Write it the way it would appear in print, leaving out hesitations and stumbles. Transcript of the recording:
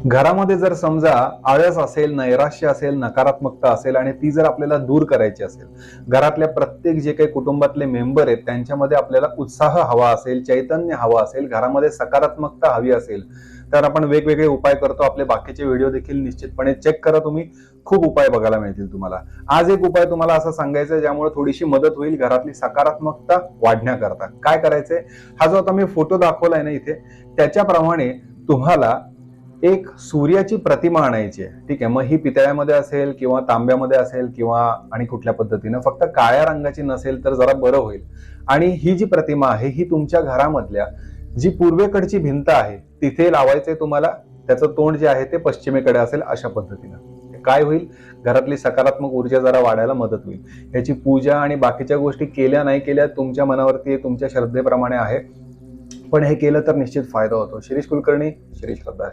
घरामध्ये जर समजा आळस असेल, नैराश्य असेल, नकारात्मकता असेल आणि ती जर आपल्याला दूर करायची असेल, घरातल्या प्रत्येक जे काही कुटुंबातले मेंबर आहेत त्यांच्यामध्ये आपल्याला उत्साह हवा असेल, चैतन्य हवा असेल, घरामध्ये सकारात्मकता हवी असेल, तर आपण वेगवेगळे उपाय करतो. आपले बाकीचे व्हिडिओ देखील निश्चितपणे चेक करा तुम्ही. खूप उपाय बघायला मिळतील तुम्हाला. आज एक उपाय तुम्हाला असं सांगायचं आहे ज्यामुळे थोडीशी मदत होईल घरातली सकारात्मकता वाढण्याकरता. काय करायचंय? हा जो आता मी फोटो दाखवलाय ना इथे, त्याच्याप्रमाणे तुम्हाला एक सूर्याची प्रतिमा आणायची आहे. ठीक आहे, मग ही पितळ्यामध्ये असेल किंवा तांब्यामध्ये असेल किंवा आणि कुठल्या पद्धतीनं, फक्त काळ्या रंगाची नसेल तर जरा बरं होईल. आणि ही जी प्रतिमा आहे ही तुमच्या घरामधल्या जी पूर्वेकडची भिंत आहे तिथे लावायचंय तुम्हाला. त्याचं तोंड जे आहे ते पश्चिमेकडे असेल अशा पद्धतीनं. काय होईल? घरातली सकारात्मक ऊर्जा जरा वाढायला मदत होईल. याची पूजा आणि बाकीच्या गोष्टी केल्या नाही केल्या तुमच्या मनावरती, तुमच्या श्रद्धेप्रमाणे आहे, पण हे केलं तर निश्चित फायदा होतो. शिरीष कुलकर्णी, श्री श्रद्धा.